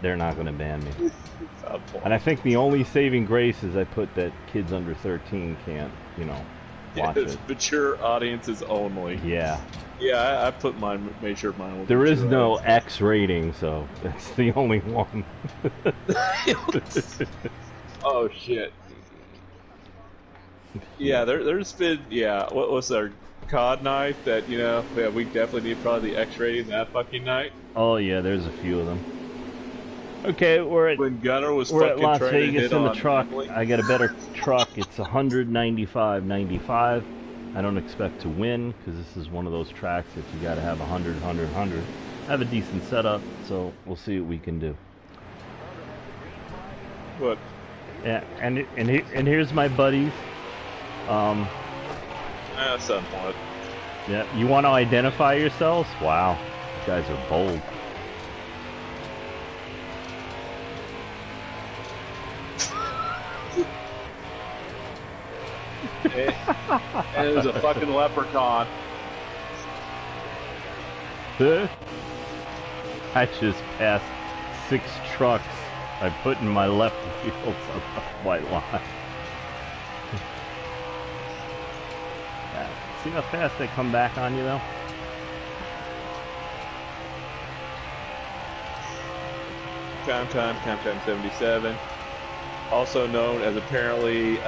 they're not going to ban me. Oh, And I think the only saving grace is I put that kids under 13 can't, you know, watch it. Mature audiences only. Yeah. Yeah, I put mine, made sure mine was There is mature no audience. X rating, so that's the only one. Oh shit. Yeah, there's been, what was our COD night that, yeah, we definitely need probably the X rating that fucking night. Oh yeah, there's a few of them. Okay, we're at Las Vegas in the truck. Emily. I got a better truck. It's 195.95. I don't expect to win because this is one of those tracks that you got to have 100, 100, 100. I have a decent setup, so we'll see what we can do. What? Yeah, and here's my buddies. Somewhat. Yeah, you want to identify yourselves? Wow, you guys are bold. And it was a fucking leprechaun. I just passed 6 trucks by putting my left wheels on the white line. Yeah. See how fast they come back on you, though? Time 77. Also known as apparently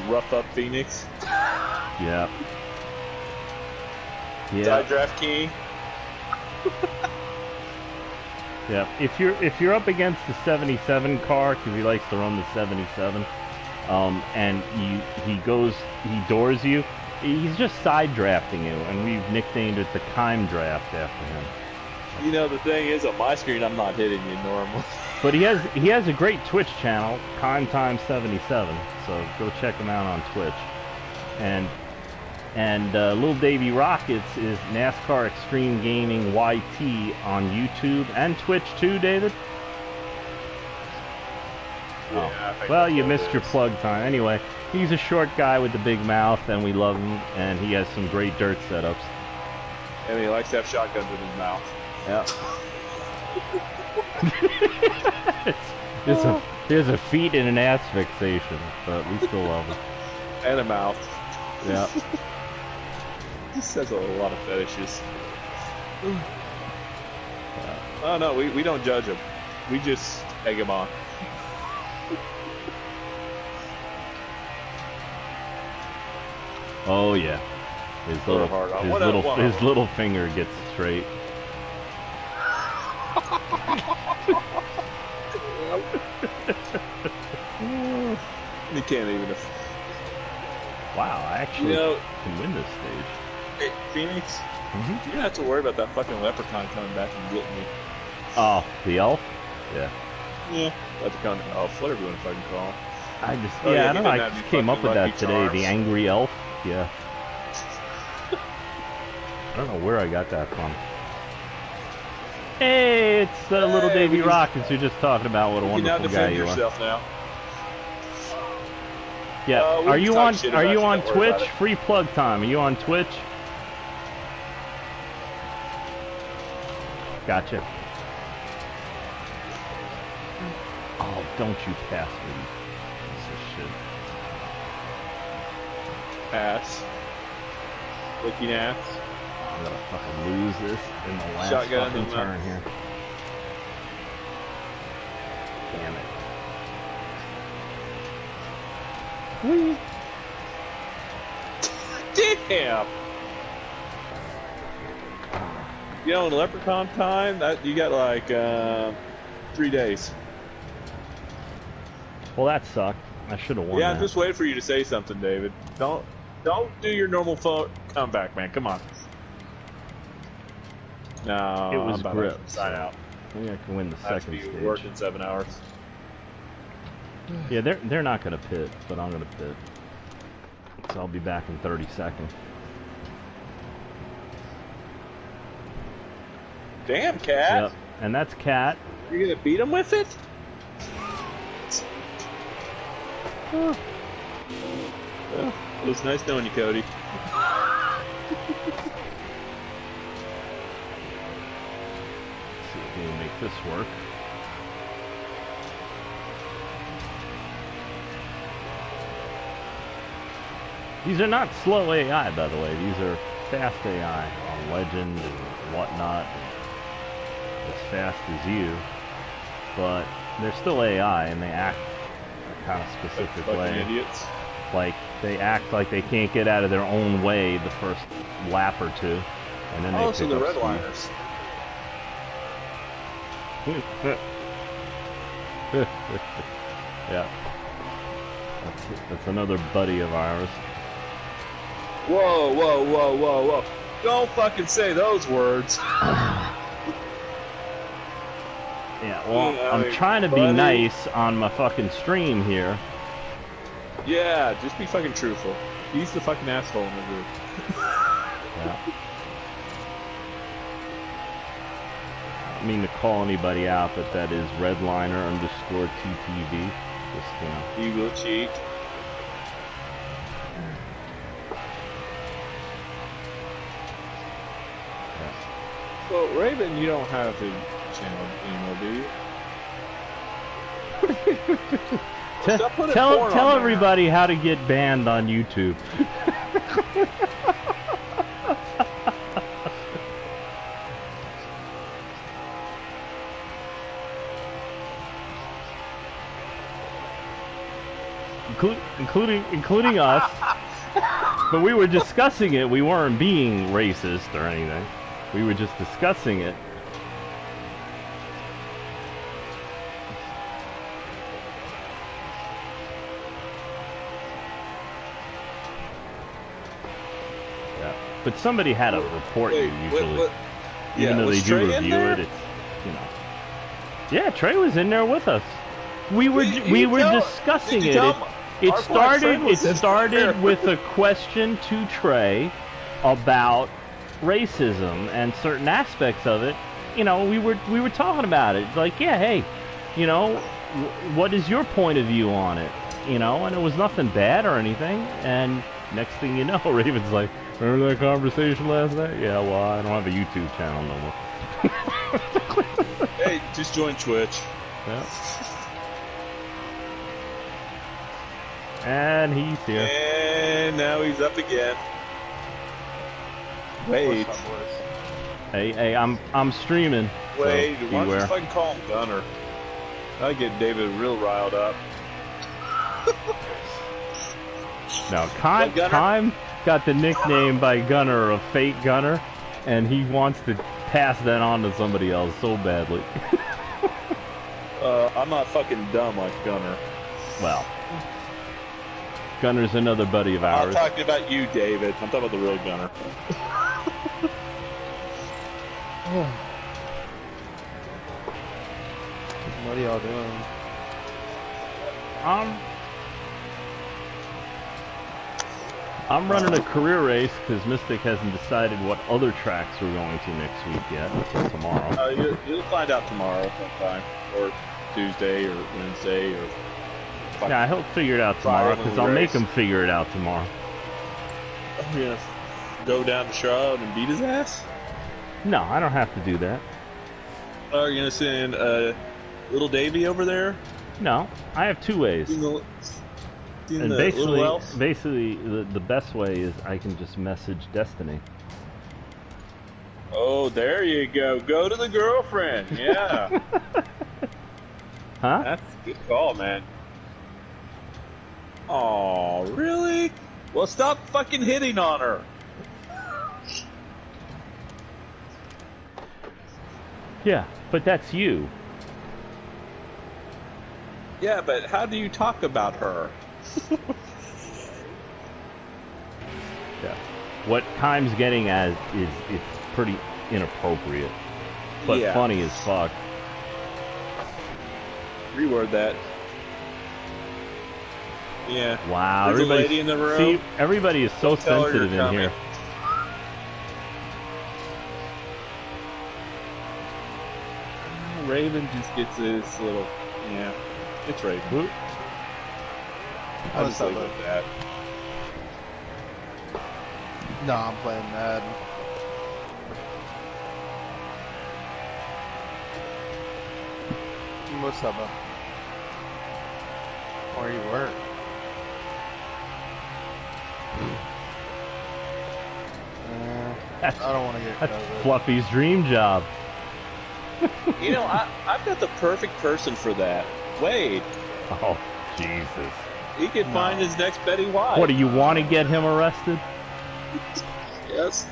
Rough Up Phoenix. Yeah. Side Draft King. Yeah. If you're up against the 77 car, because he likes to run the 77, and he doors you, he's just side drafting you, and we've nicknamed it the Kime Draft after him. You know, the thing is, on my screen, I'm not hitting you normally. But he has a great Twitch channel, KimeTime77, so go check him out on Twitch. And Little Davey Rockets is NASCAR Extreme Gaming YT on YouTube and Twitch too, David? Yeah, oh. Well, you missed your plug time. Anyway, he's a short guy with the big mouth, and we love him, and he has some great dirt setups. And he likes to have shotguns in his mouth. Yeah. There's a feet and an ass fixation, but we still love him. And a mouth. Yeah. He says a lot of fetishes. Oh no, we don't judge him. We just egg him on. Oh yeah. His little finger gets straight. You can't even. Wow, I actually can win this stage. Hey, Phoenix, you don't have to worry about that fucking leprechaun coming back and getting me. Oh, the elf? Yeah. Yeah, leprechaun elf, whatever you want to fucking call him. I don't know, I just came up with that today, the angry elf. Yeah. I don't know where I got that from. Hey, it's Little Davey Rockets. You're just talking about what a wonderful guy you are. Now. Yeah. Are you on Twitch? Free plug time. Are you on Twitch? Gotcha. Oh, don't you pass me, piece of shit. Ass. Licking ass. I'm gonna fucking lose this in the last fucking turn here. Damn it. Whee! Damn! You know, in Leprechaun time, you got like 3 days. Well, that sucked. I should have won. Yeah, I'm just waiting for you to say something, David. Don't do your normal comeback, man. Come on. No, it was grip. Sign out. Maybe I can win the second stage. Work in 7 hours. Yeah, they're not gonna pit, but I'm gonna pit. So I'll be back in 30 seconds. Damn, Cat. Yep, and that's Cat. You're gonna beat him with it? Oh. Well, it was nice knowing you, Cody. See if we can make this work. These are not slow AI, by the way. These are fast AI on Legend and whatnot. As fast as you. But they're still AI, and they act a kind of specific like way. Idiots. Like, they act like they can't get out of their own way the first lap or two. And then they Oh, so pick the up redliners. Yeah. That's another buddy of ours. Whoa, whoa, whoa, whoa, whoa. Don't fucking say those words. Yeah, well, Yeah, I'm trying to be buddy. nice on my fucking stream here. Yeah, just be fucking truthful. He's the fucking asshole in the group. Yeah. I don't mean to call anybody out, but that is redliner_TTV. Just, you know. He will cheat. Yeah. Well, Raven, you don't have a channel anymore, do you? Stop putting porn on Tell there. everybody how to get banned on YouTube. including us. But we were discussing it. We weren't being racist or anything. We were just discussing it. Yeah. But somebody had to report you usually. Even though they do Trey in review there? it, it's, you know. Yeah, Trey was in there with us. We were discussing it. It started with a question to Trey about racism and certain aspects of it. You know, we were talking about it. Like, yeah, hey, you know, what is your point of view on it? You know, and it was nothing bad or anything. And next thing you know, Raven's like, remember that conversation last night? Yeah, well, I don't have a YouTube channel no more. Hey, just join Twitch. Yeah. And he's here. And now he's up again. Wait. Hey, I'm streaming. Wait, so why don't you beware. fucking call him Gunner? That'll get David real riled up. Now, Kime got the nickname by Gunner of Fake Gunner, and he wants to pass that on to somebody else so badly. I'm not fucking dumb like Gunner. Well, Gunner's another buddy of I'm ours. talking about you, David. I'm talking about the real Gunner. What are y'all doing? I'm running a career race because Mystic hasn't decided what other tracks we're going to next week yet, until tomorrow. You'll find out tomorrow sometime, or Tuesday, or Wednesday, or... Yeah, he'll figure it out tomorrow Friday when because we I'll make race. him figure it out tomorrow. I'm gonna go down to Shroud and beat his ass? No, I don't have to do that. Oh, you're gonna send little Davy over there? No, I have two ways. Doing And the little elf? basically, the best way is I can just message Destiny. Oh, there you go. Go to the girlfriend. Yeah. Huh? That's a good call, man. Oh, really? Well, stop fucking hitting on her. Yeah, but that's you. Yeah, but how do you talk about her? Yeah. What Kime's getting at is it's pretty inappropriate, but Yeah. funny as fuck. Reword that. Yeah. Wow, There's a everybody. lady in the room. See, everybody is so Tell her sensitive you're in here. Raven just gets this little... Yeah. It's Raven. Who- I'll What's just up, leave it bud? at that. No, I'm playing Madden. What's up, bud? Where you work? That's, I don't want to get that's COVID. Fluffy's dream job. You know, I've got the perfect person for that. Wade. Oh, Jesus. He could find his next Betty White. What, do you want to get him arrested? Yes.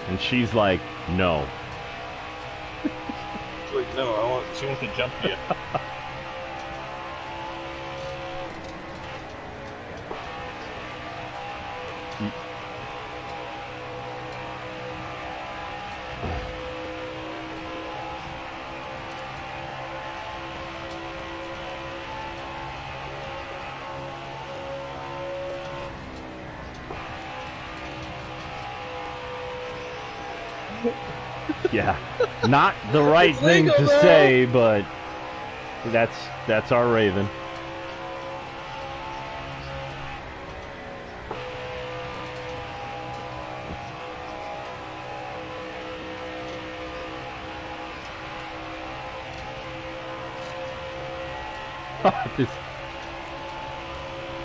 And she's like, no. Like, no, she wants to jump you. Yeah. Not the right It's thing legal, to though. say, but that's our Raven.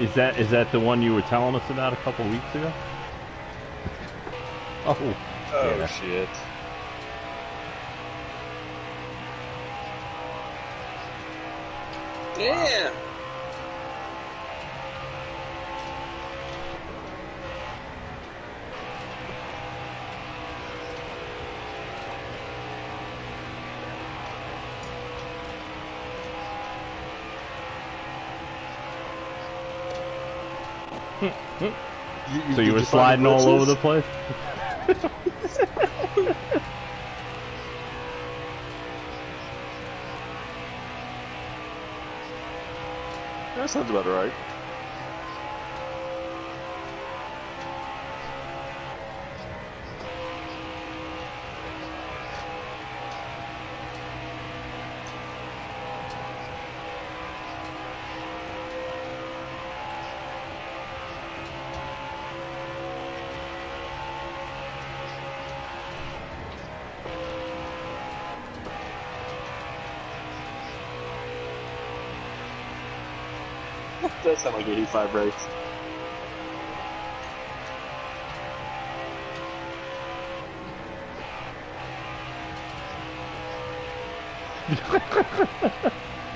Is that the one you were telling us about a couple weeks ago? Oh. Oh, Yeah. shit. Damn! So you were sliding all over the place? That sounds about right. That sounds like 85 race.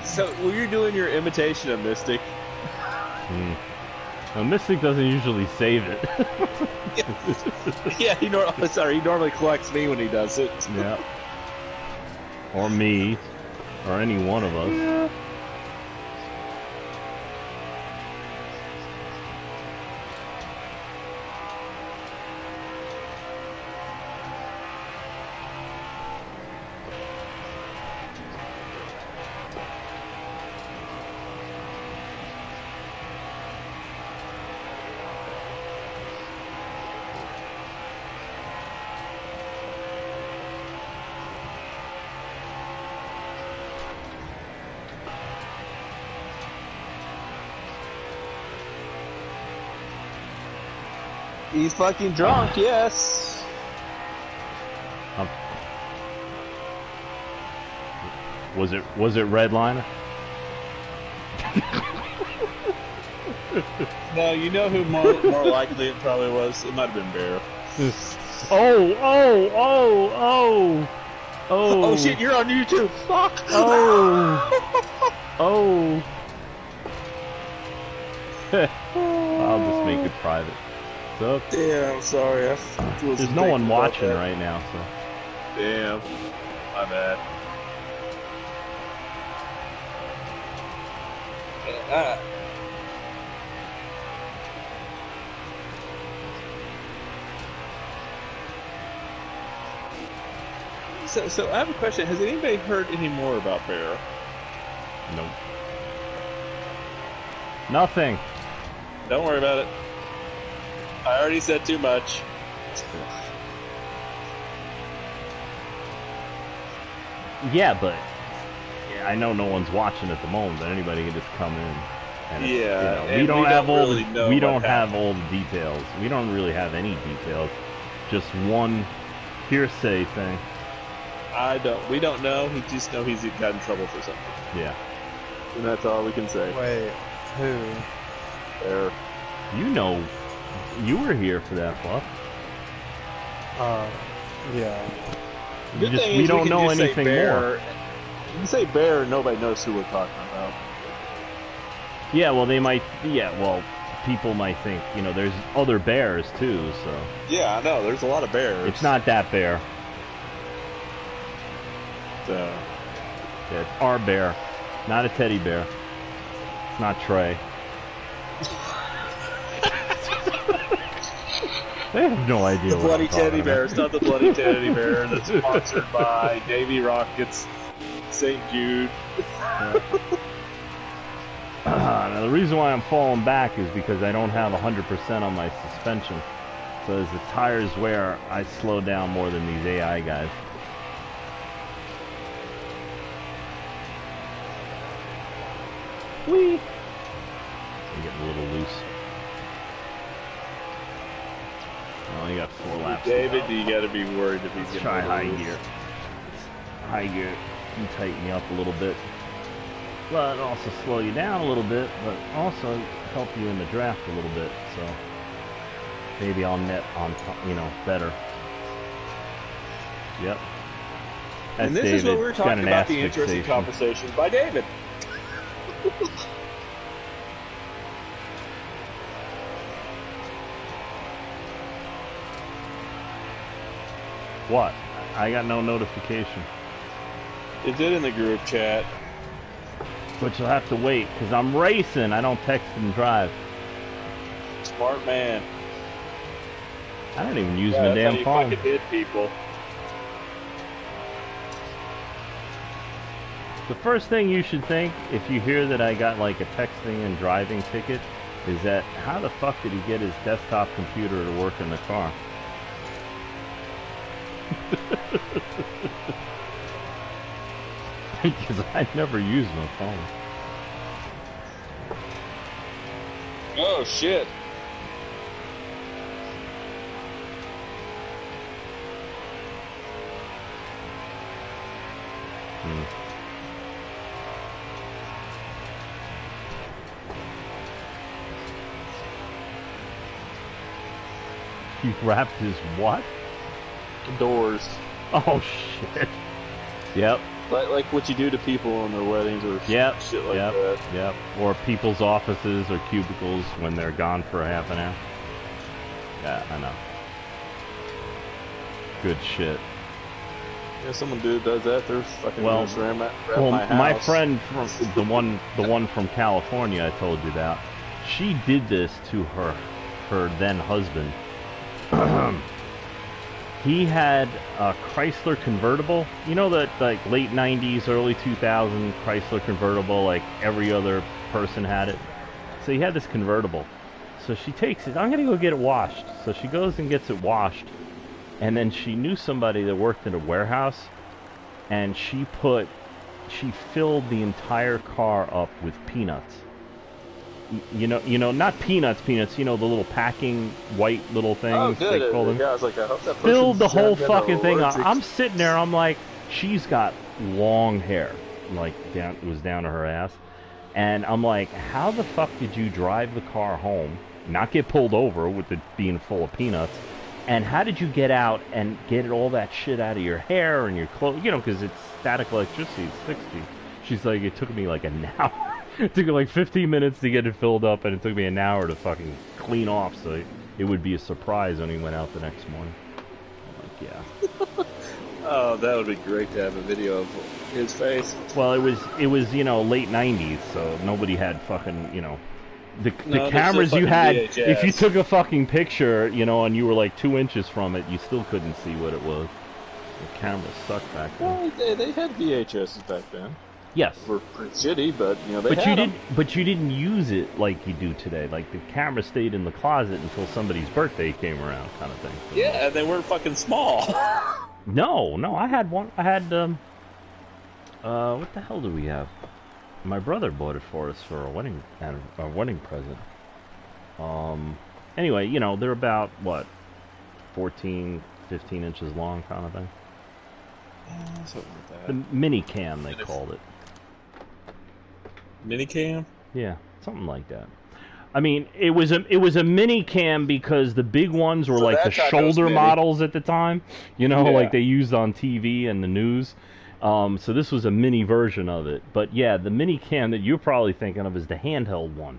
So, when you're doing your imitation of Mystic, Well, Mystic doesn't usually save it. yeah, he normally collects me when he does it. Yeah. Or me. Or any one of us. Yeah. He's fucking drunk, yes. Was it Redliner? No, you know who more likely it probably was? It might have been Bear. Oh! Oh shit, you're on YouTube! Fuck! Oh! I'll just make it private. So, Damn, I'm sorry. there's no one watching right now, so. Damn. My bad. So I have a question. Has anybody heard any more about Bear? Nope. Nothing. Don't worry about it. I already said too much. Yeah, but I know no one's watching at the moment, but anybody can just come in. And Yeah, you know, and we don't have all really the, know we what don't have happened. all the details. We don't really have any details. Just one hearsay thing. We don't know. We just know he's got in trouble for something. Yeah. And that's all we can say. Wait, who? There. You know, you were here for that, Fluff. Yeah. Good thing We is don't can know just say anything bear. more. You can say bear and nobody knows who we're talking about. Yeah, well, they might. Yeah, well, people might think, you know, there's other bears too, so. Yeah, I know. There's a lot of bears. It's not that bear. So. Yeah, it's our bear, not a teddy bear. It's not Trey. They have no idea The what bloody I'm talking teddy bear. about. It's not the bloody teddy bear. That's sponsored by Davy Rockets, St. Jude. Now, the reason why I'm falling back is because I don't have 100% on my suspension. So as the tires wear, I slow down more than these AI guys. Whee! I'm getting a little loose. Oh, I got 4 laps to David, go. you got to be worried if he's Let's getting try high loose. gear. High gear can tighten you up a little bit, but also slow you down a little bit, but also help you in the draft a little bit. So maybe I'll net on, you know, better. Yep. That's And this David. is what we were He's got talking an about, ass the interesting fixation. conversations by David. What? I got no notification. It did in the group chat. But you'll have to wait, because I'm racing. I don't text and drive. Smart man. I don't even use Yeah, my that's how damn you phone. fucking hit people. The first thing you should think, if you hear that I got like a texting and driving ticket, is that how the fuck did he get his desktop computer to work in the car? Because I never use my phone. Oh, shit. He wrapped his what? Doors. Oh shit. Yep. Like what you do to people on their weddings or Yep. shit like Yep. that. Yep. Or people's offices or cubicles when they're gone for a half an hour. Yeah, I know. Good shit. Yeah, someone does that. They're fucking Well, just ram Well, my house. my friend from the one from California I told you about, she did this to her then husband. He had a Chrysler convertible. You know that like late 90s, early 2000 Chrysler convertible, like every other person had it. So he had this convertible. So she takes it, I'm going to go get it washed. So she goes and gets it washed. And then she knew somebody that worked in a warehouse, and she filled the entire car up with peanuts. You know, not peanuts, you know, the little packing white little things. Oh, good. They call them. Yeah, I was like, I hope that Filled the person's whole got fucking thing up. allergic- I'm sitting there, I'm like, she's got long hair, like it was down to her ass. And I'm like, how the fuck did you drive the car home, not get pulled over with it being full of peanuts? And how did you get out and get all that shit out of your hair and your clothes? You know, because it's static electricity, it's 60. She's like, it took me like an hour. It took me like 15 minutes to get it filled up, and it took me an hour to fucking clean off, so it would be a surprise when he went out the next morning. I'm like, yeah. Oh, that would be great to have a video of his face. Well, it was you know, late 90s, so nobody had fucking, you know, the No, cameras they're you still had. fucking If you VHS. took a fucking picture, you know, and you were like 2 inches from it, you still couldn't see what it was. The cameras sucked back then. Well, they had VHSs back then. Yes. Were pretty shitty, but you know they But had you them. didn't. But you didn't use it like you do today. Like the camera stayed in the closet until somebody's birthday came around, kind of thing. Yeah, and they weren't fucking small. No, I had one. I had What the hell do we have? My brother bought it for us for a wedding present. Anyway, you know, they're about, what, 14, 15 inches long kind of thing. Something like that. The mini cam, they called it. Mini cam? Yeah, something like that. I mean, it was a mini cam because the big ones were So like the that time it was shoulder mini. models at the time, you know, Yeah. like they used on TV and the news. So this was a mini version of it. But yeah, the mini cam that you're probably thinking of is the handheld one.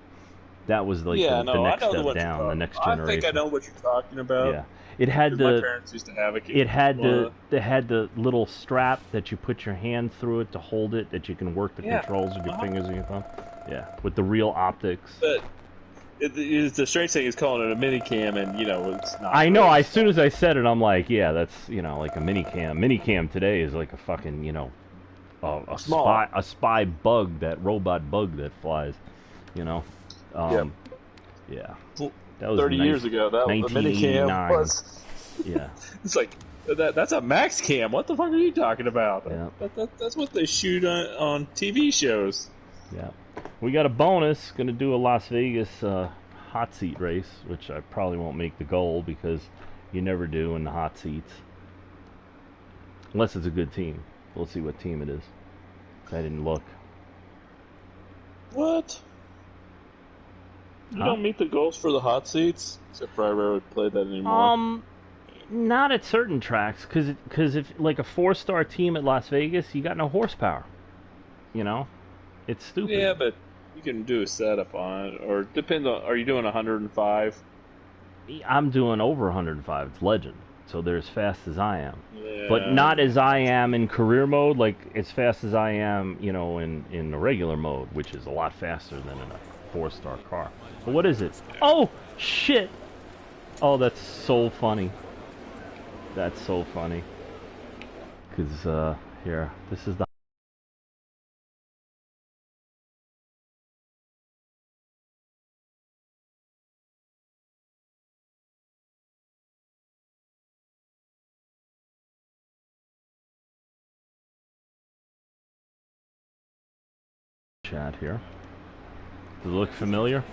That was like Yeah, the no, I next know the step one down, the next I generation. think I know what you're talking about. Yeah, it had 'Cause my the parents used to have it. it had the little strap that you put your hand through it to hold it, that you can work the controls with your fingers and your thumb. Yeah, with the real optics. But the strange thing is calling it a mini cam, and you know it's not. I know. really As soon as I said it, I'm like, yeah, that's, you know, like a mini cam. Mini cam today is like a fucking, you know, a spy bug, that robot bug that flies, you know. Yeah. That was 30 years ago. That was a mini cam 1989. was. Yeah. It's like that's a max cam. What the fuck are you talking about? Yeah. That's what they shoot on TV shows. Yeah. We got a bonus. Going to do a Las Vegas hot seat race, which I probably won't make the goal because you never do in the hot seats. Unless it's a good team. We'll see what team it is. I didn't look. What? You Huh? don't meet the goals for the hot seats? Except for I rarely play that anymore. Not at certain tracks, because if like a 4-star team at Las Vegas, you got no horsepower. You know, it's stupid. Yeah, but you can do a setup on it, or depends on. Are you doing 105? I'm doing over 105. It's legend, so they're as fast as I am, Yeah. but not as I am in career mode. Like as fast as I am, you know, in the regular mode, which is a lot faster than in a 4-star car. But what is it? Oh shit! Oh, that's so funny. That's so funny. Cause here, this is the chat here. Does it look familiar?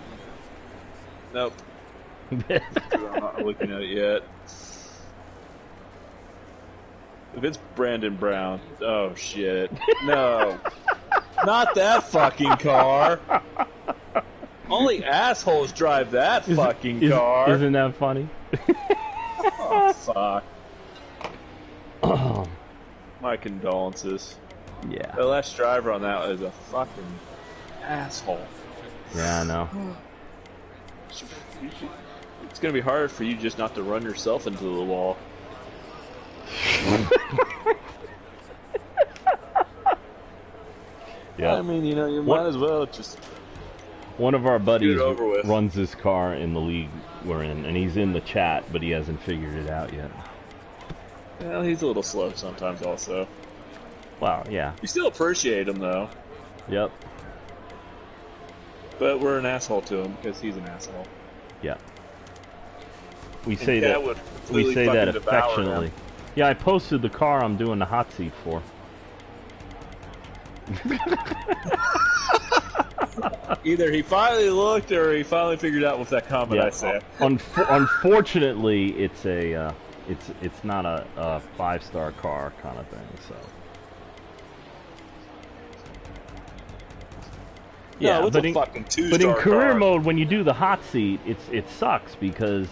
Nope. I'm not looking at it yet. If it's Brandon Brown, oh shit. No. Not that fucking car. Only assholes drive that fucking car. Isn't that funny? Oh, fuck. My condolences. Yeah. The last driver on that is a fucking asshole. Yeah, I know. It's gonna be hard for you just not to run yourself into the wall. Yeah. I mean, you know, you might as well just. One of our buddies Get it over with. runs this car in the league we're in, and he's in the chat, but he hasn't figured it out yet. Well, he's a little slow sometimes, also. Wow, yeah. We still appreciate him, though. Yep. But we're an asshole to him because he's an asshole. Yeah. We And say Dad that. would We completely say that fucking devour affectionately. him. Yeah, I posted the car I'm doing the hot seat for. Either he finally looked or he finally figured out with that comment I said. Unfortunately, it's a it's not a 5-star car kind of thing. So. Yeah, no, it's but a in, fucking 2-star but in career car. mode, when you do the hot seat, it sucks because,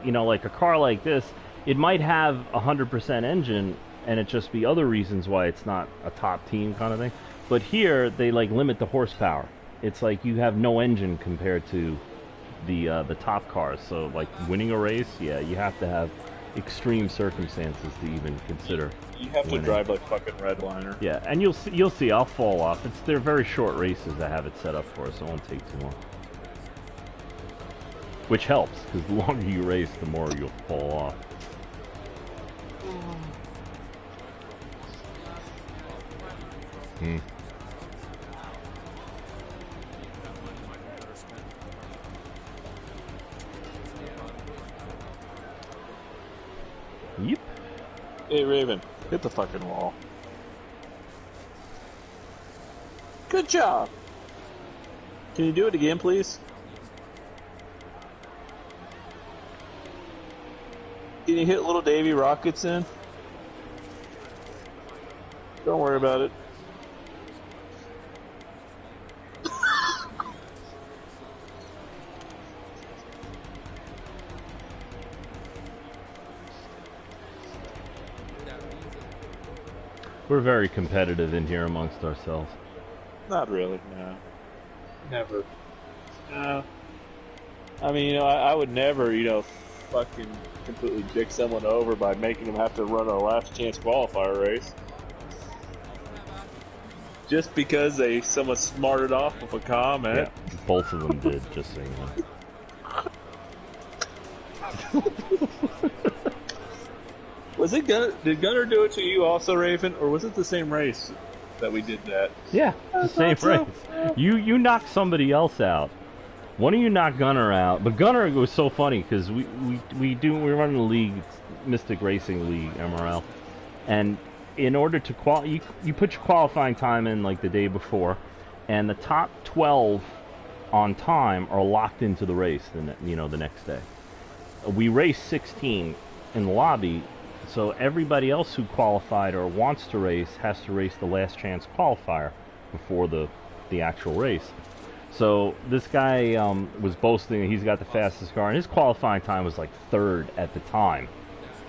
you know, like a car like this, it might have 100% engine, and it just be other reasons why it's not a top team kind of thing. But here, they like limit the horsepower. It's like you have no engine compared to the top cars. So like winning a race, yeah, you have to have extreme circumstances to even consider. You have to winning. drive like fucking Redliner. Yeah, and you'll see. I'll fall off. They're very short races I have it set up for, so it won't take too long. Which helps because the longer you race, the more you'll fall off. Hmm. Yep. Hey Raven, hit the fucking wall. Good job. Can you do it again, please? Can you hit little Davy rockets in? Don't worry about it. We're very competitive in here amongst ourselves. Not really, no. Never. No. I mean, I would never, fucking completely dick someone over by making them have to run a last chance qualifier race. Just because someone smarted off with a comment. Yeah, both of them did, just so you know. Was it did Gunner do it to you also, Raven, or was it the same race that we did that? Yeah, the same race. You knocked somebody else out. One of you knocked Gunner out, but Gunner was so funny because we run a league, Mystic Racing League, MRL, and in order to you put your qualifying time in like the day before, and the top 12 on time are locked into the race the next day. We race 16 in the lobby. So everybody else who qualified or wants to race has to race the last chance qualifier before the actual race. So this guy was boasting that he's got the fastest car, and his qualifying time was like 3rd at the time,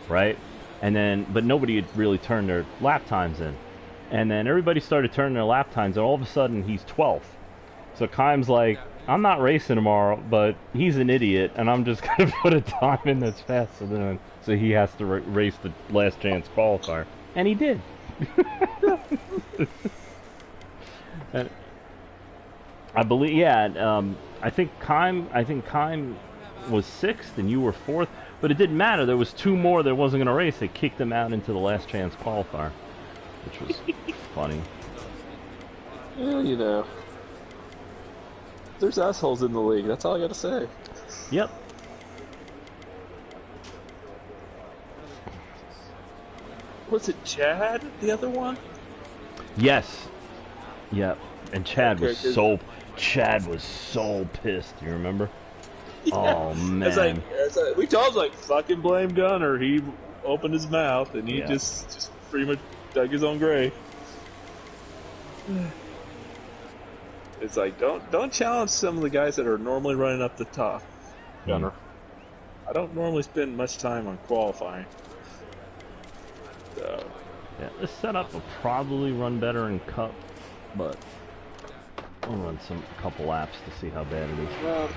right? And then, but nobody had really turned their lap times in. And then everybody started turning their lap times, and all of a sudden he's 12th. So Keim's like, I'm not racing tomorrow, but he's an idiot, and I'm just going to put a time in that's faster than him. So he has to race the last chance qualifier. And he did. And I believe, yeah, I think Keim was 6th and you were 4th, but it didn't matter. There was 2 more that wasn't going to race. They kicked them out into the last chance qualifier, which was funny. Well, there's assholes in the league. That's all I got to say. Yep. Was it Chad, the other one? Yes. Yep. And Chad was so pissed. You remember? Yeah. Oh man. It's like, we told him fucking blame Gunner. He opened his mouth and he just pretty much dug his own grave. It's like don't challenge some of the guys that are normally running up the top, Gunner. I don't normally spend much time on qualifying. So yeah, this setup will probably run better in Cup, but I'll run a couple laps to see how bad it is. Well,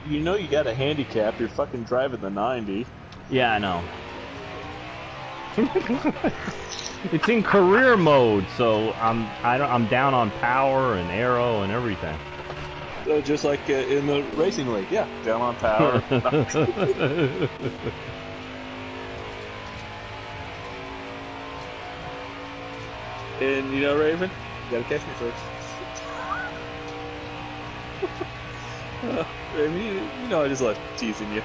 you got a handicap. You're fucking driving the 90. Yeah, I know. It's in career mode, so I'm down on power and aero and everything. Just like in the racing league, yeah, down on power. And Raven, you gotta catch me first. Raven, I just love teasing you.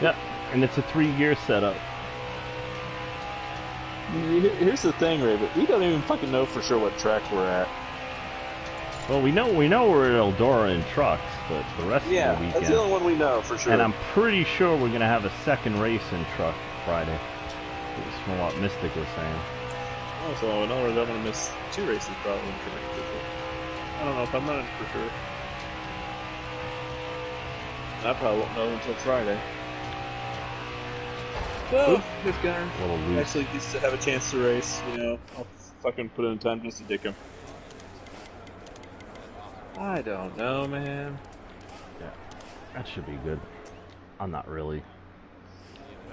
Yep, and it's a 3-year setup. Here's the thing, Raven. We don't even fucking know for sure what track we're at. Well, we know we're at Eldora in trucks, but the rest of the weekend. That's the only one we know for sure. And I'm pretty sure we're gonna have a second race in truck Friday. That's from what Mystic was saying. Oh, so in other words, I'm gonna miss 2 races probably. I don't know if I'm running for sure. I probably won't know until Friday. So, if Gunner actually gets to have a chance to race, I'll fucking put in time just to dick him. I don't know, man. Yeah, that should be good. I'm not even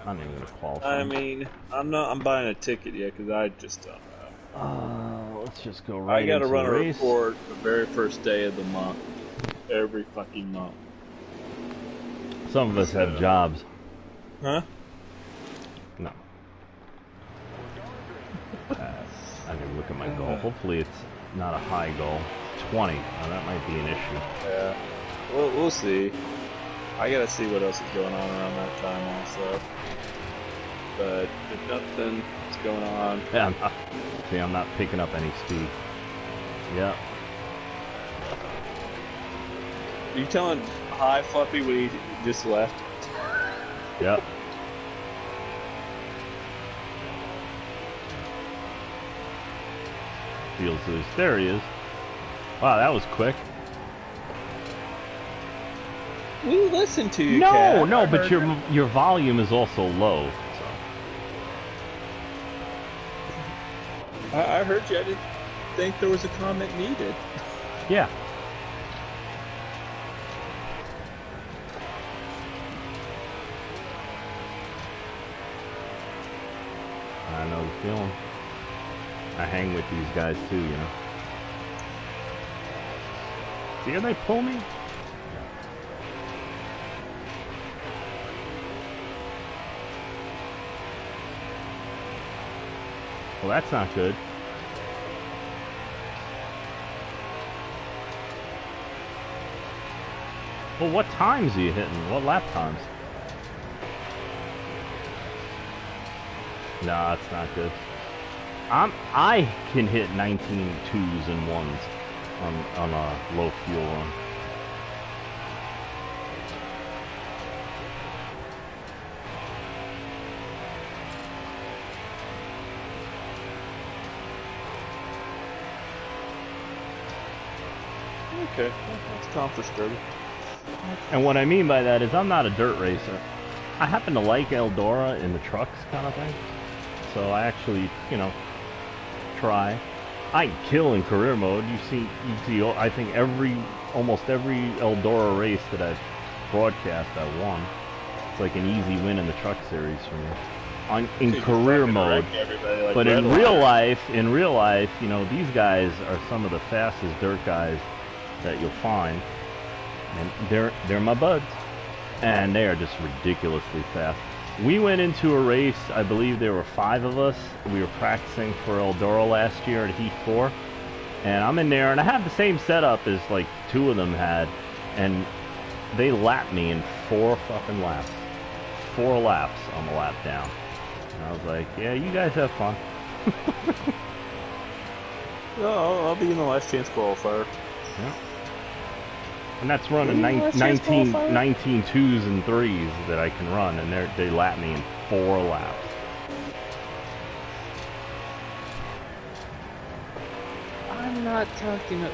gonna qualify. I mean, I'm buying a ticket yet because I just don't know. Let's just go right. I gotta into run the a race. report the very first day of the month, every fucking month. Some of us have jobs. Huh? No. I didn't look at my goal. Hopefully it's not a high goal. 20. Now that might be an issue. Yeah. We'll see. I gotta see what else is going on around that time also. But if nothing is going on... Yeah, I'm not picking up any speed. Yeah. Are you telling hi, Fluffy, when he just left? Yep. Feels loose. There he is. Wow, that was quick. We listened to you, No, Cat. no, I but heard your volume is also low. So. I heard you. I didn't think there was a comment needed. Yeah. I know the feeling. I hang with these guys too, you know. See how they pull me? Well, that's not good. Well, what times are you hitting? What lap times? Nah, it's not good. I can hit 19 twos and ones on a low fuel run. Okay, that's calm for sturdy. And what I mean by that is I'm not a dirt racer. I happen to like Eldora in the trucks kind of thing. So I actually, you know, try. I can kill in career mode. You see, I think almost every Eldora race that I've broadcast, I won. It's like an easy win in the truck series for me. In career mode. Like, but in real life, you know, these guys are some of the fastest dirt guys that you'll find. And they're my buds. And they are just ridiculously fast. We went into a race, I believe there were 5 of us. We were practicing for Eldora last year at Heat 4. And I'm in there, and I have the same setup as like 2 of them had. And they lapped me in 4 fucking laps. 4 laps on the lap down. And I was like, yeah, you guys have fun. Oh, I'll be in the last chance qualifier. Yeah. And that's running 19 twos and threes that I can run, and they lap me in 4 laps. I'm not talking.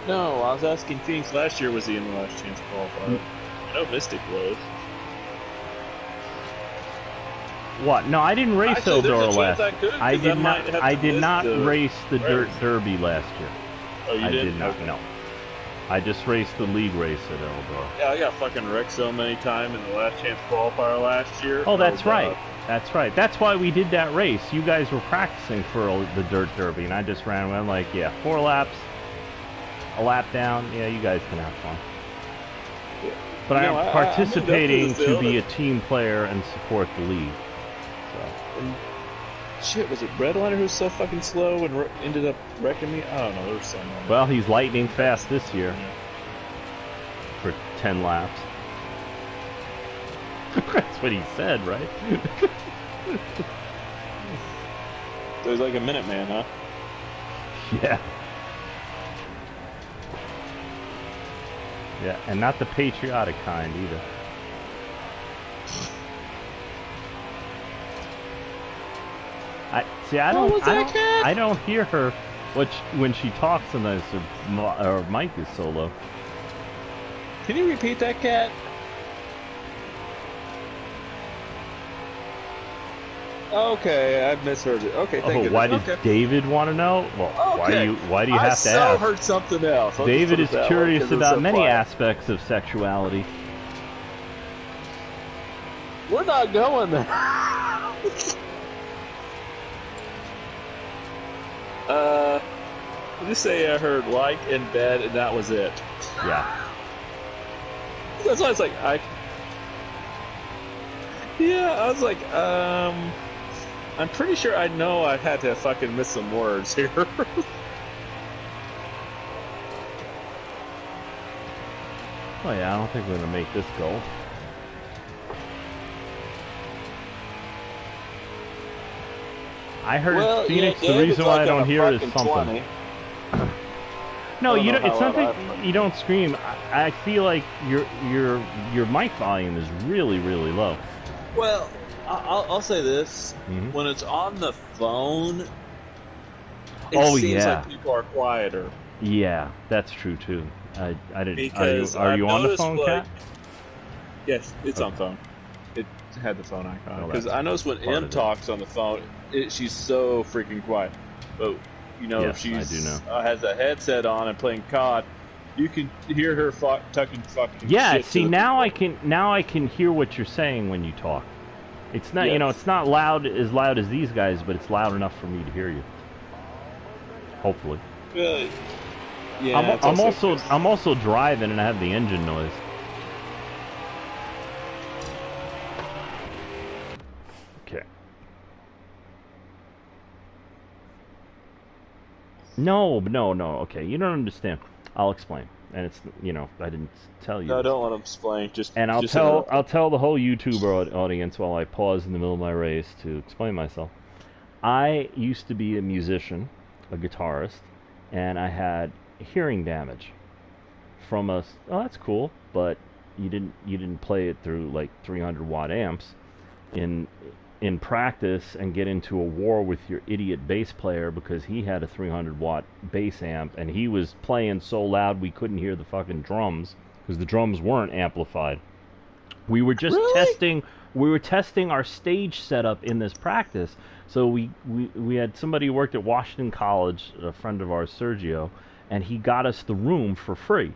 No, I was asking Phoenix last year. Was he in the last chance qualifier? I know Mystic was. What? No, I didn't race Eldora last. I did not race the Dirt Derby last year. Oh, you I didn't? did not. Okay. No. I just raced the league race at Eldora. Yeah, I got fucking wrecked so many times in the last chance qualifier last year. Oh, that's right. That's right. That's why we did that race. You guys were practicing for the Dirt Derby, and I just ran around like, yeah, 4 laps, a lap down. Yeah, you guys can have fun. Yeah. But I'm participating to be a a team player and support the league. So. Shit, was it Redliner who was so fucking slow and ended up wrecking me? I don't know, there was some. Well, he's lightning fast this year. Yeah. For 10 laps. That's what he said, right? So he's like a minute man, huh? Yeah. Yeah, and not the patriotic kind either. I don't hear her when she talks unless her mic is so low. Can you repeat that, Cat? Okay, I misheard it. Okay, thank you. Why does David want to know? Well, okay. why do you have to ask? I heard something else. David is curious about many aspects of sexuality. We're not going there. Just say I heard like in bed and that was it. Yeah. That's why it's like I was like, I'm pretty sure I know I had to fucking miss some words here. Oh yeah, I don't think we're gonna make this goal. I heard Well, Phoenix. yeah, The reason why I don't hear it is fucking something. 20. No, I don't you know don't. It's how loud something you don't scream. I feel like your mic volume is really really low. Well, I'll say this: Mhm. when it's on the phone, it Oh, seems yeah. like people are quieter. Yeah, that's true too. I didn't. Because Are you I've on the noticed, phone, like, Cat? yes, it's on Okay. phone. It had the phone icon. Well, Because that's I noticed when part M of it. talks on the phone, she's so freaking quiet. But you know, if Yes, I do she's know. has a headset on and playing COD, you can hear her tucking fucking Yeah. shit See, to the now I keyboard. can hear what you're saying when you talk. It's not Yes. it's not loud as these guys, but it's loud enough for me to hear you. Hopefully. Yeah, it's also I'm also driving and I have the engine noise. Okay. No. Okay, you don't understand. I'll explain. And it's I didn't tell you. No, this. don't let him explain. And I'll just tell interrupt. I'll tell the whole YouTube audience while I pause in the middle of my race to explain myself. I used to be a musician, a guitarist, and I had hearing damage from a. Oh, that's cool, but you didn't play it through like 300 watt amps in practice and get into a war with your idiot bass player because he had a 300 watt bass amp and he was playing so loud we couldn't hear the fucking drums because the drums weren't amplified. We were just testing. We were testing our stage setup in this practice. So we had somebody who worked at Washington College, a friend of ours, Sergio, and he got us the room for free.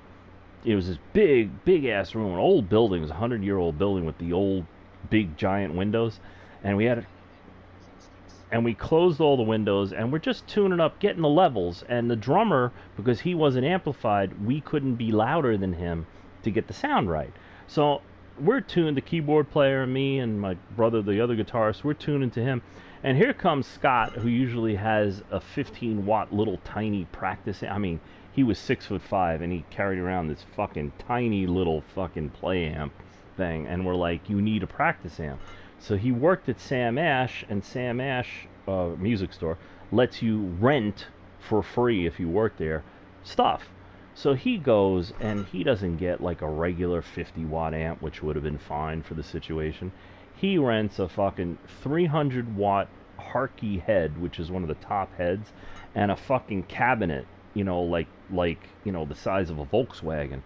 It was this big ass room, an old building. It was a 100-year-old building with the old, big, giant windows, and we closed all the windows, and we're just tuning up, getting the levels. And the drummer, because he wasn't amplified, we couldn't be louder than him to get the sound right. So we're tuned, the keyboard player, me and my brother, the other guitarist, we're tuning to him. And here comes Scott, who usually has a 15 watt little tiny practice. I mean, he was 6'5" and he carried around this fucking tiny little fucking play amp thing. And we're like, you need a practice amp. So he worked at Sam Ash, and Sam Ash music store lets you rent for free if you work there stuff. So he goes and he doesn't get like a regular 50 watt amp, which would have been fine for the situation. He rents a fucking 300 watt Harkey head, which is one of the top heads, and a fucking cabinet, like the size of a Volkswagen.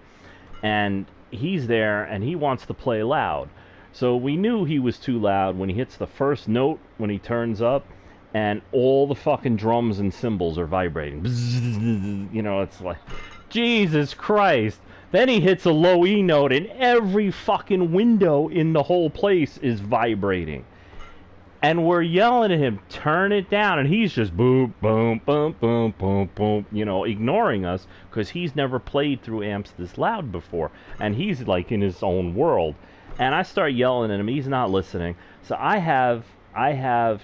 And he's there and he wants to play loud. So we knew he was too loud when he hits the first note when he turns up, and all the fucking drums and cymbals are vibrating. It's like, Jesus Christ. Then he hits a low E note and every fucking window in the whole place is vibrating. And we're yelling at him, turn it down. And he's just boom, boom, boom, boom, boom, boom, ignoring us because he's never played through amps this loud before. And he's like in his own world. And I start yelling at him. He's not listening. So I have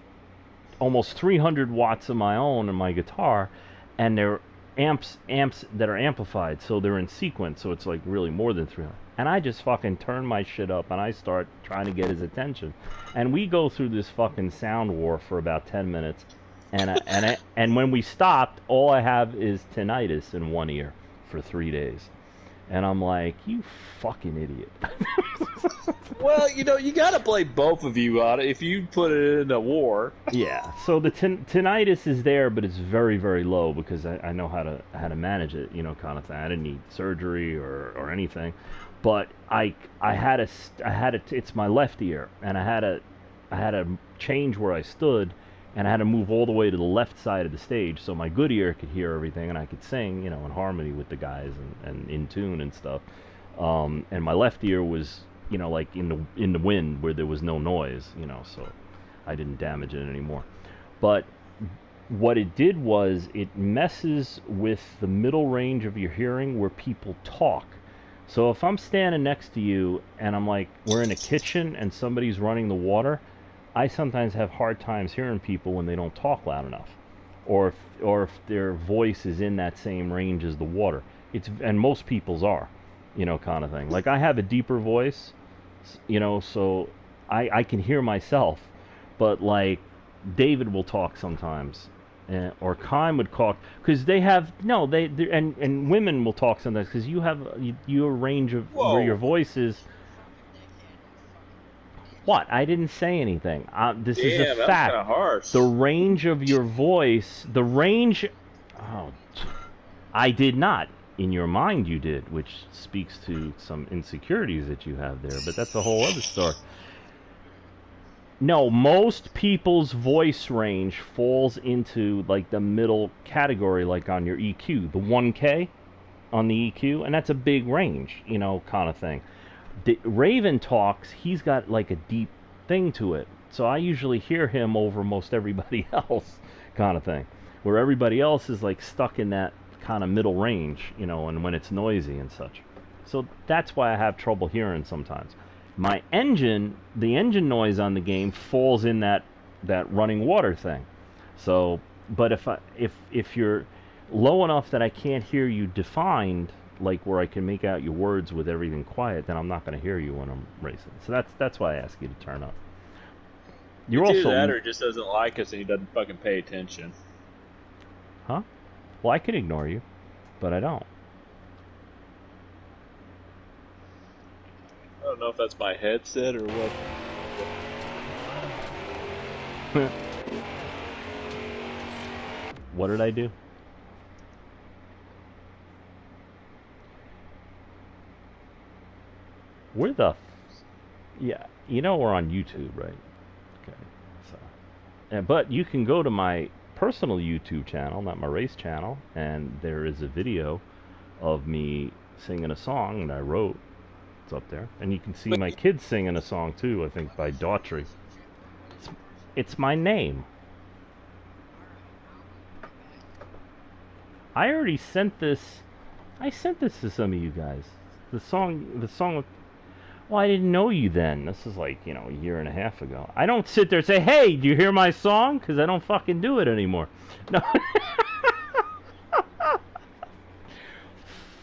almost 300 watts of my own in my guitar, and they're amps that are amplified, so they're in sequence, so it's like really more than 300. And I just fucking turn my shit up and I start trying to get his attention. And we go through this fucking sound war for about 10 minutes. And when we stopped, all I have is tinnitus in one ear for 3 days. And I'm like, you fucking idiot. Well, you got to play both of you on it if you put it in a war. Yeah, so the tinnitus is there, but it's very, very low because I know how to manage it, kind of thing. I didn't need surgery or anything, but I had it's my left ear, and I had to change where I stood, and I had to move all the way to the left side of the stage so my good ear could hear everything and I could sing, in harmony with the guys and in tune and stuff. And my left ear was, like in the wind where there was no noise, so I didn't damage it anymore. But what it did was it messes with the middle range of your hearing where people talk. So if I'm standing next to you and I'm like, we're in a kitchen and somebody's running the water, I sometimes have hard times hearing people when they don't talk loud enough, or if their voice is in that same range as the water. And most people's are, kind of thing. Like I have a deeper voice, so I can hear myself, but like David will talk sometimes, or Kime would talk, because they have no, and women will talk sometimes because you have your range of where your voice is. What? I didn't say anything. This is a fact. Kind of harsh. The range of your voice, the range. Oh, I did not. In your mind, you did, which speaks to some insecurities that you have there. But that's a whole other story. No, most people's voice range falls into like the middle category, like on your EQ, the 1K on the EQ, and that's a big range, you know, kind of thing. Raven talks, he's got like a deep thing to it, so I usually hear him over most everybody else, kind of thing, where everybody else is like stuck in that kind of middle range, you know, and when it's noisy and such. So that's why I have trouble hearing sometimes. My engine, the engine noise on the game falls in that running water thing. So, but if you're low enough that I can't hear you defined, like where I can make out your words with everything quiet, then I'm not going to hear you when I'm racing. So that's why I ask you to turn up. You're Either also that, or he just doesn't like us and he doesn't fucking pay attention. Huh? Well, I could ignore you, but I don't. I don't know if that's my headset or what. What did I do? Where the... Yeah, you know we're on YouTube, right? Okay, so... but you can go to my personal YouTube channel, not my race channel, and there is a video of me singing a song that I wrote. It's up there. And you can see my kids singing a song, too, I think, by Daughtry. It's my name. I already sent this... I sent this to some of you guys. The song... Well, I didn't know you then. This is like, you know, a year and a half ago. I don't sit there and say, hey, do you hear my song? Because I don't fucking do it anymore. No.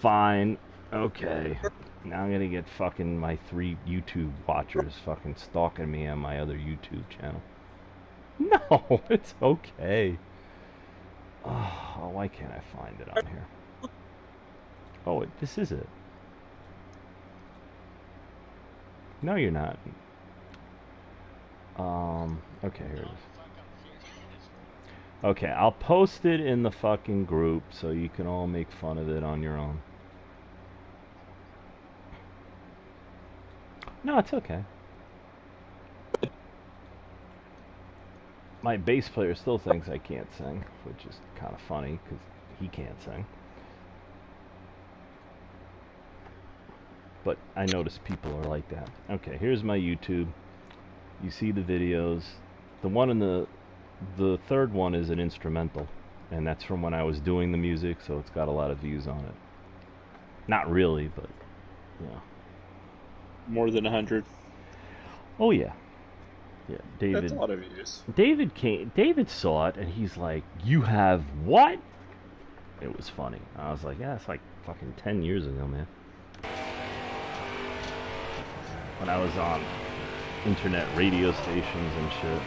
Fine. Okay. Now I'm going to get fucking my 3 YouTube watchers fucking stalking me on my other YouTube channel. No, it's okay. Oh, why can't I find it on here? Oh, this is it. No, you're not. Okay, here it is. Okay, I'll post it in the fucking group so you can all make fun of it on your own. No, it's okay. My bass player still thinks I can't sing, which is kind of funny because he can't sing. But I notice people are like that. Okay, here's my YouTube. You see the videos. The one in the third one is an instrumental, and that's from when I was doing the music, so it's got a lot of views on it. Not really, but yeah. More than 100. Oh yeah. Yeah, David. That's a lot of views. David saw it and he's like, "You have what?" It was funny. I was like, "Yeah, it's like fucking 10 years ago, man." When I was on internet radio stations and shit.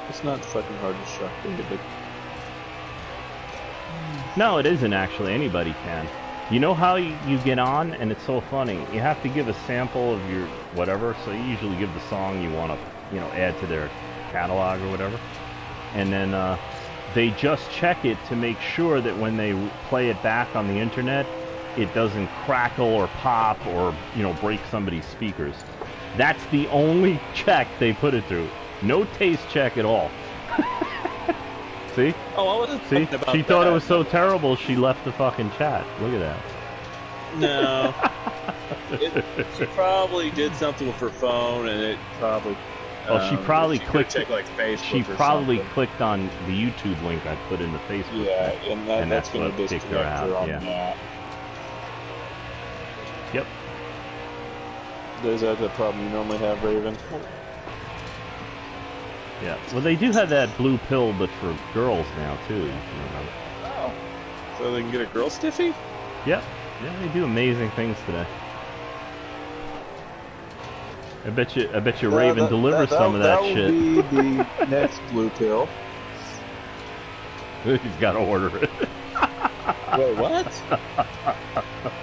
It's not fucking hard to shock David. No, it isn't actually. Anybody can. You know how you get on, and it's so funny. You have to give a sample of your whatever. So you usually give the song you want to, add to their catalog or whatever, and then they just check it to make sure that when they play it back on the internet, it doesn't crackle or pop or break somebody's speakers. That's the only check they put it through. No taste check at all. See? Oh, I wasn't See? talking about She thought it was so terrible she left the fucking chat. Look at that. No. She probably did something with her phone, and it probably... Well, she probably clicked... Check, like, Facebook she or probably something. clicked on the YouTube link I put in the Facebook. Yeah, and that's going what to kicked her disconnect her out. on Yeah. that. Yep. Is that the problem you normally have, Raven? Yeah. Well, they do have that blue pill, but for girls now, too. You can remember. Oh. So they can get a girl stiffy? Yep. Yeah, they do amazing things today. I bet you Raven delivers some of that shit. That will be the next blue pill. He's got to order it. Wait, what?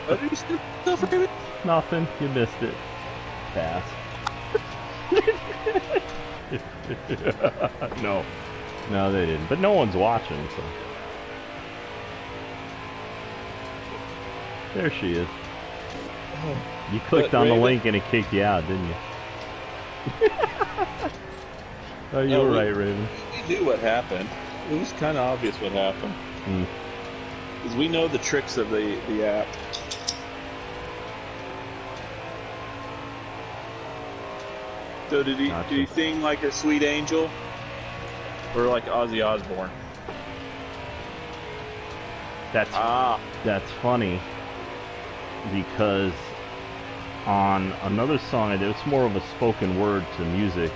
What did you say, Raven? Nothing. You missed it. Pass. No, they didn't. But no one's watching, so. There she is. You clicked on the link and it kicked you out, didn't you? Oh, you were right, Raven. We knew what happened. It was kind of obvious what happened. Because we know the tricks of the app. So did he sing like a sweet angel? Or like Ozzy Osbourne? That's funny. Because on another song I did, it's more of a spoken word to music,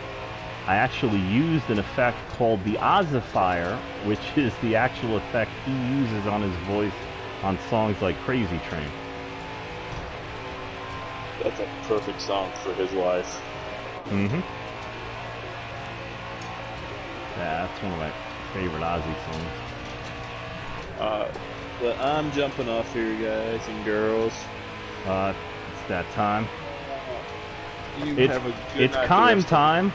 I actually used an effect called the Ozifier, which is the actual effect he uses on his voice on songs like Crazy Train. That's a perfect song for his life. Mm-hmm. Yeah, that's one of my favorite Ozzy songs. But I'm jumping off here, guys and girls. It's that time. It's time.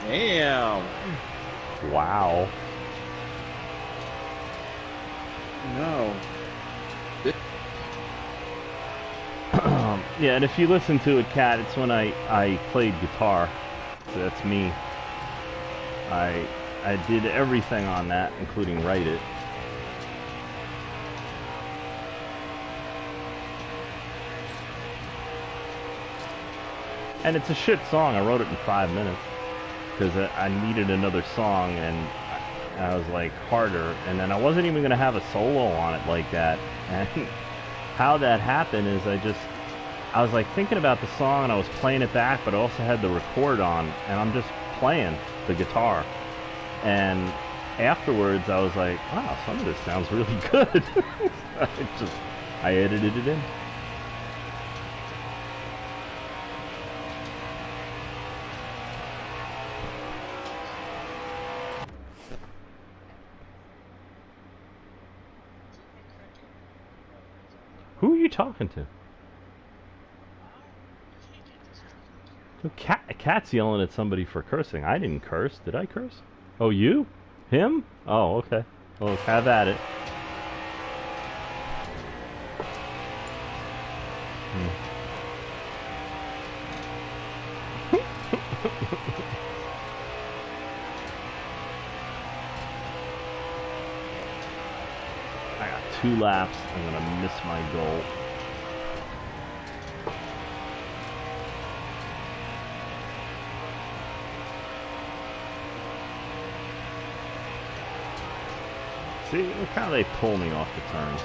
Damn. Wow. No. Yeah, and if you listen to it, Kat, it's when I played guitar. So that's me. I did everything on that, including write it. And it's a shit song. I wrote it in 5 minutes because I needed another song, and I was like, harder. And then I wasn't even going to have a solo on it like that. And how that happened is I was like thinking about the song, and I was playing it back, but I also had the record on, and I'm just playing the guitar. And afterwards, I was like, wow, some of this sounds really good. I edited it in. Who are you talking to? Cat's yelling at somebody for cursing. I didn't curse. Did I curse? Oh, you? Him? Oh, okay. Well, have at it. I got 2 laps. I'm gonna miss my goal. See, look how they pull me off the turns.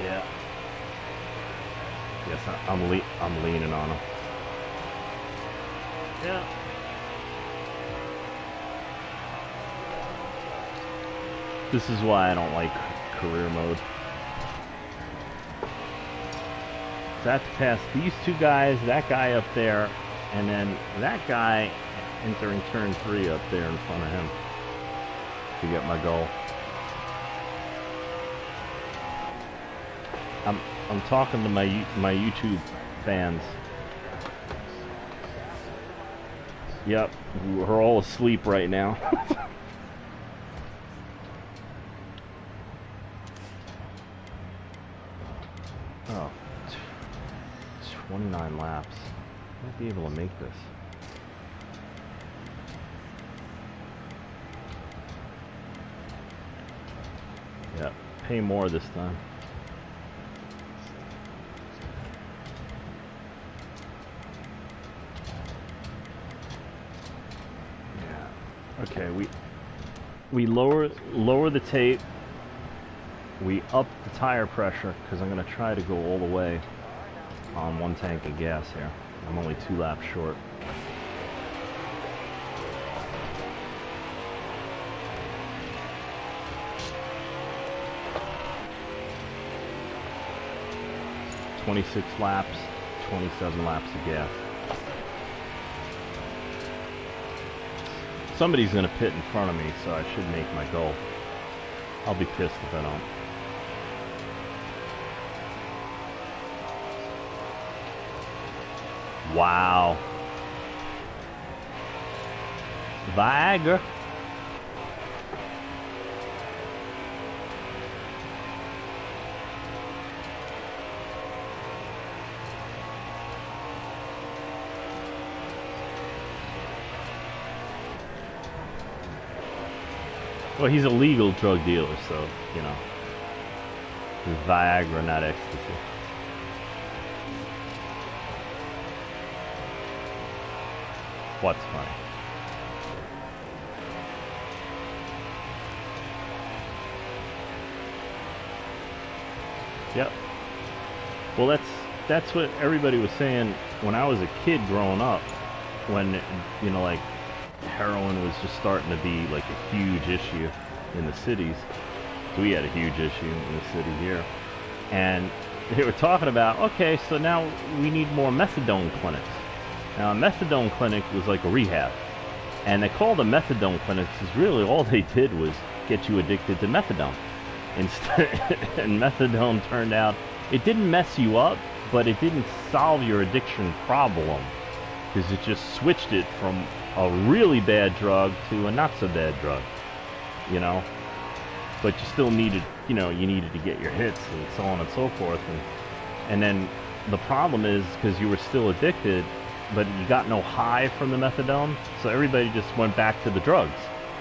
Yeah. Yes, I'm leaning on them. Yeah. This is why I don't like career mode. So I have to pass these 2 guys, that guy up there, and then that guy entering turn 3 up there in front of him to get my goal. I'm talking to my YouTube fans. Yep, we're all asleep right now. Oh, 29 laps. I might be able to make this. Yeah, pay more this time. Yeah. Okay, we lower the tape. We up the tire pressure because I'm going to try to go all the way on 1 tank of gas here. I'm only 2 laps short. 26 laps, 27 laps of gas. Somebody's going to pit in front of me, so I should make my goal. I'll be pissed if I don't. Wow. Viagra. Well, he's a legal drug dealer, so, you know. It's Viagra, not ecstasy. What's funny? Yep. Well, that's what everybody was saying when I was a kid growing up, when, you know, like, heroin was just starting to be like a huge issue in the cities. We had a huge issue in the city here. And they were talking about, okay, so now we need more methadone clinics. Now, a methadone clinic was like a rehab. And they called them methadone clinics because really all they did was get you addicted to methadone. Instead, and methadone turned out, it didn't mess you up, but it didn't solve your addiction problem. Because it just switched it from a really bad drug to a not so bad drug, you know, but you still needed, you know, you needed to get your hits and so on and so forth, and then the problem is because you were still addicted, but you got no high from the methadone, so everybody just went back to the drugs,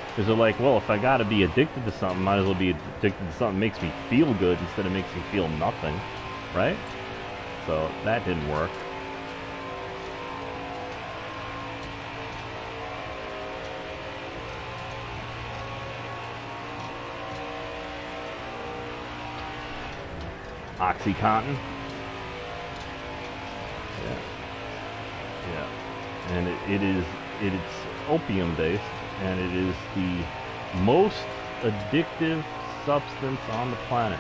because they're like, well, if I gotta be addicted to something, might as well be addicted to something that makes me feel good instead of makes me feel nothing, right? So that didn't work. Oxycontin. Yeah. And it's opium based, and it is the most addictive substance on the planet,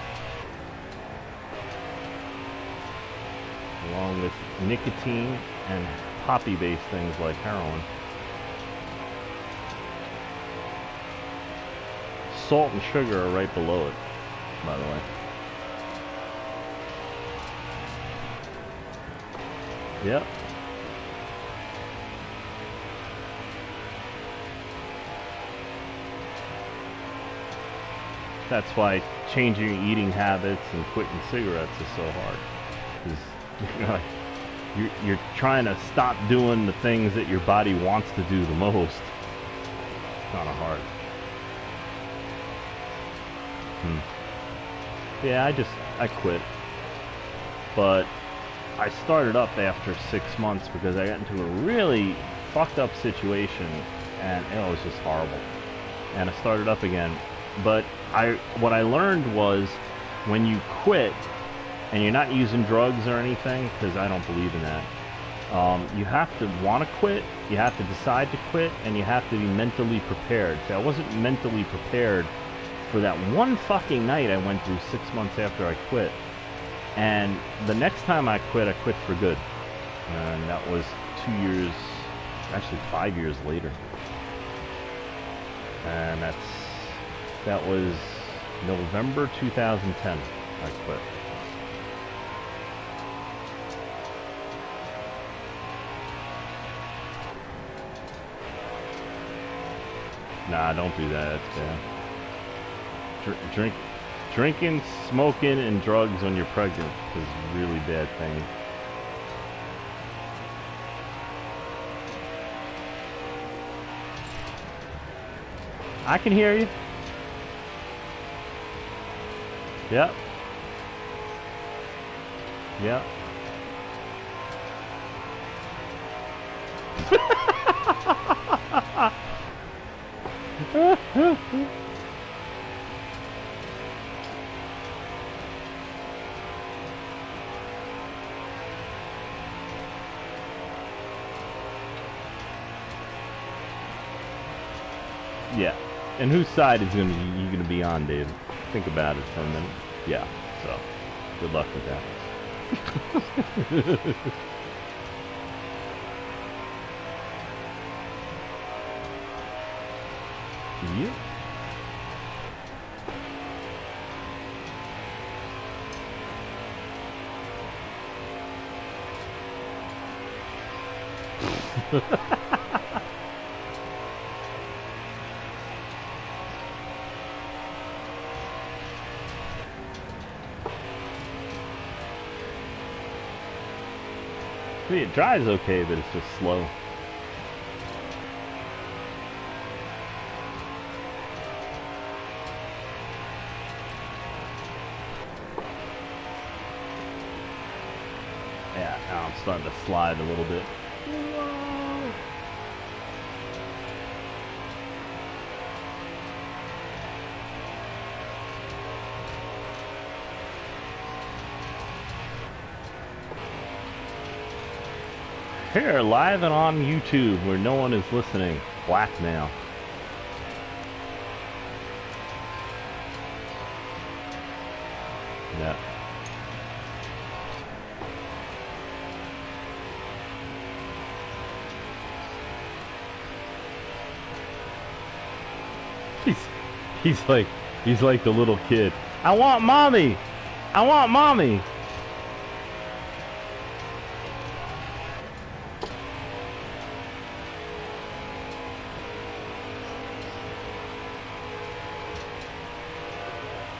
along with nicotine and poppy based things like heroin. Salt and sugar are right below it, by the way. Yep. That's why changing your eating habits and quitting cigarettes is so hard. Because, you know, you're trying to stop doing the things that your body wants to do the most. It's kind of hard. Yeah, I quit. But I started up after 6 months because I got into a really fucked up situation, and it was just horrible. And I started up again. But what I learned was, when you quit and you're not using drugs or anything, because I don't believe in that, you have to want to quit, you have to decide to quit, and you have to be mentally prepared. See, I wasn't mentally prepared for that one fucking night I went through 6 months after I quit. And the next time I quit for good. And that was 2 years, actually 5 years later. And that was November 2010, I quit. Nah, don't do that, it's bad. Drinking, smoking, and drugs when you're pregnant is a really bad thing. I can hear you. Yep. Yep. Yeah. And whose side is you gonna be on, Dave? Think about it for a minute. Yeah. So, good luck with that. Yep. See, it drives okay, but it's just slow. Yeah, now I'm starting to slide a little bit. Whoa. Here, live and on YouTube, where no one is listening. Blackmail. Yeah. He's like the little kid. I want mommy. I want mommy.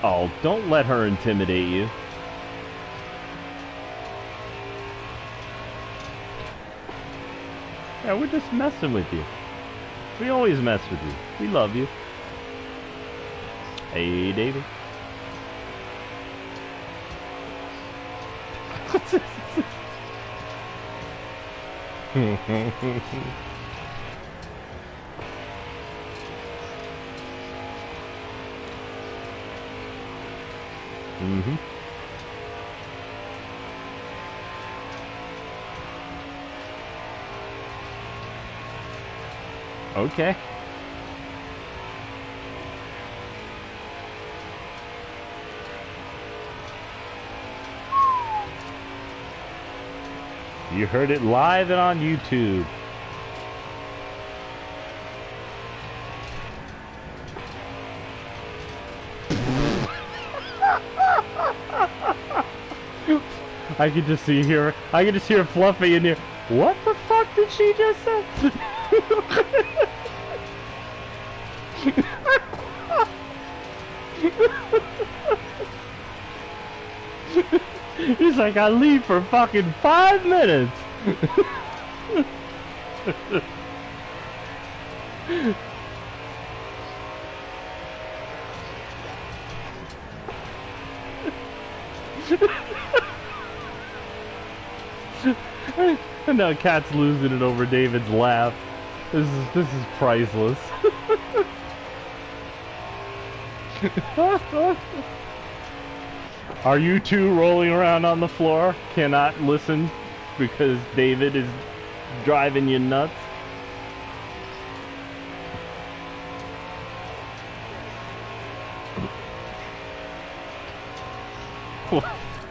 Oh, don't let her intimidate you. Yeah, we're just messing with you. We always mess with you. We love you. Hey, David. Mm-hmm. Okay. You heard it live and on YouTube. I can just hear Fluffy in here. What the fuck did she just say? He's like, I leave for fucking 5 minutes. And now Cat's losing it over David's laugh. This is priceless. Are you two rolling around on the floor? Cannot listen because David is driving you nuts?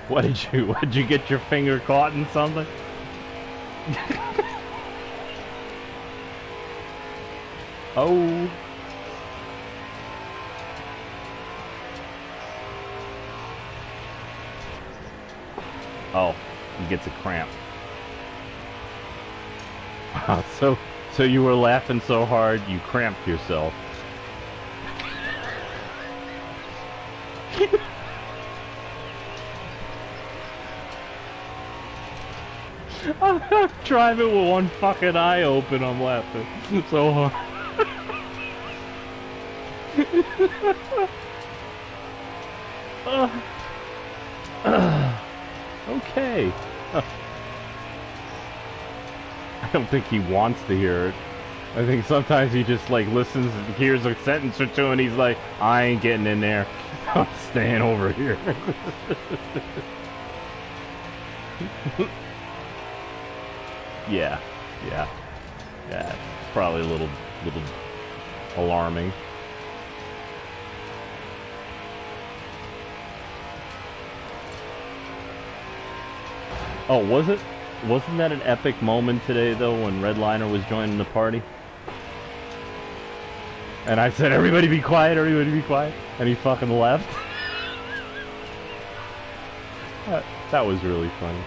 What did you get your finger caught in something? Oh. Oh, he gets a cramp. So you were laughing so hard you cramped yourself. I'm driving with one fucking eye open. I'm laughing so hard. Okay. I don't think he wants to hear it. I think sometimes he just like listens and hears a sentence or two and he's like, I ain't getting in there. I'm staying over here. Yeah. It's probably a little alarming. Oh, was it? Wasn't that an epic moment today, though, when Redliner was joining the party? And I said, everybody be quiet, everybody be quiet. And he fucking left. That was really funny.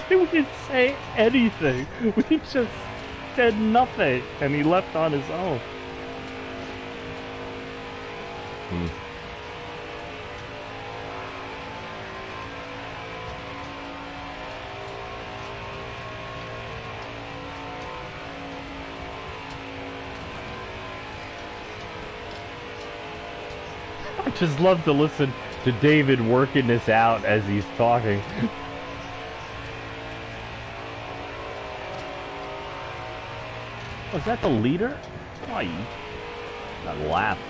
We didn't say anything. We just said nothing. And he left on his own. I just love to listen to David working this out as he's talking. Was that the leader? Oh, you got laughed.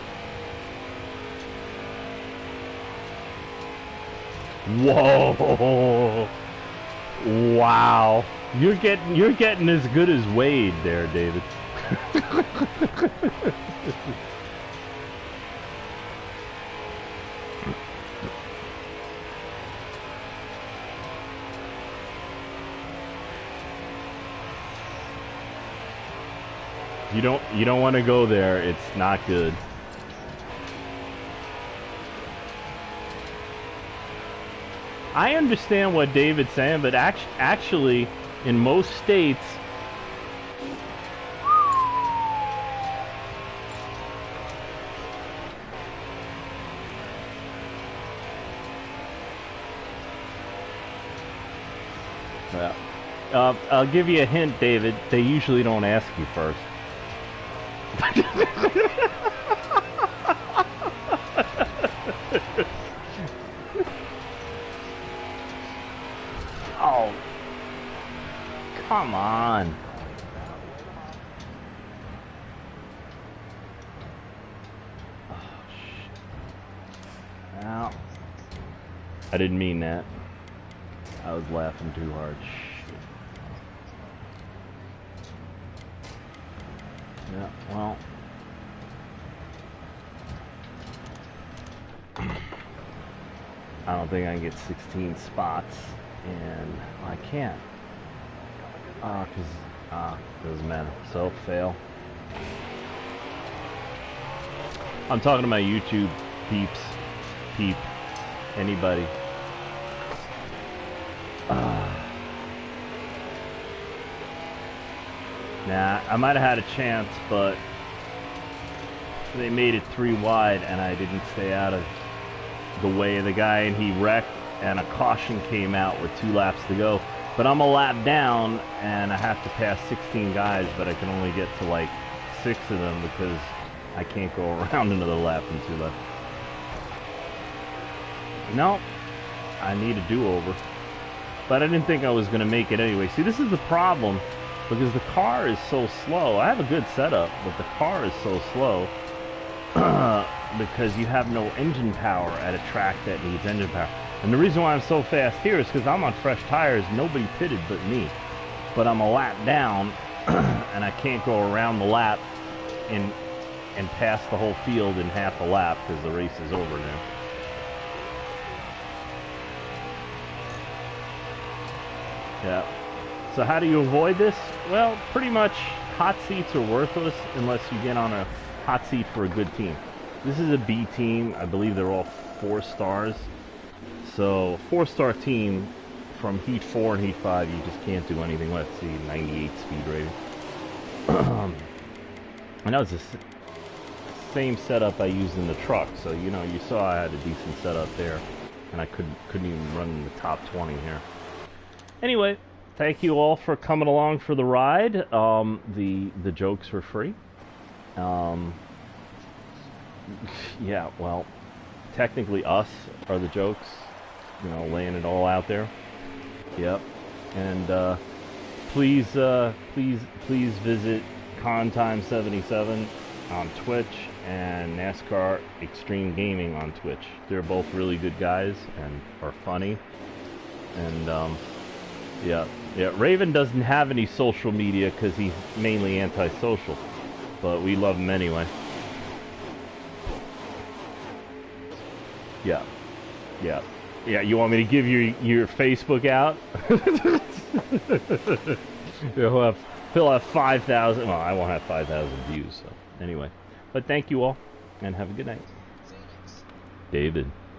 Whoa! Wow! You're getting as good as Wade there, David. You don't want to go there. It's not good. I understand what David's saying, but actually, in most states, well, I'll give you a hint, David. They usually don't ask you first. Oh, come on. Oh, shit. Ow. I didn't mean that. I was laughing too hard. Shit. Yeah, well. I don't think I can get 16 spots, and I can't. Doesn't matter. So, fail. I'm talking to my YouTube peeps. Anybody. Nah, I might have had a chance, but they made it 3 wide, and I didn't stay out of the way of the guy, and he wrecked, and a caution came out with 2 laps to go. But I'm a lap down, and I have to pass 16 guys, but I can only get to like 6 of them because I can't go around another lap in 2 laps. No, I need a do-over. But I didn't think I was going to make it anyway. See, this is the problem, because the car is so slow. I have a good setup, but the car is so slow because you have no engine power at a track that needs engine power. And the reason why I'm so fast here is because I'm on fresh tires. Nobody pitted but me. But I'm a lap down, and I can't go around the lap and pass the whole field in half a lap because the race is over now. Yeah. So how do you avoid this? Well, pretty much hot seats are worthless unless you get on a hot seat for a good team. This is a B team. I believe they're all 4 stars. So 4-star team from Heat 4 and Heat 5, you just can't do anything with. See, 98 speed rating. And that was the same setup I used in the truck. So, you know, you saw I had a decent setup there. And I couldn't even run in the top 20 here. Anyway, thank you all for coming along for the ride. The jokes were free. Yeah, well, technically us are the jokes. You know, laying it all out there. Yep. And please visit ConTime77 on Twitch and NASCAR Extreme Gaming on Twitch. They're both really good guys and are funny. And yeah, Raven doesn't have any social media because he's mainly antisocial, but we love him anyway. Yeah. Yeah. Yeah, you want me to give your Facebook out? He'll have 5,000. Well, I won't have 5,000 views. So anyway, but thank you all, and have a good night. David.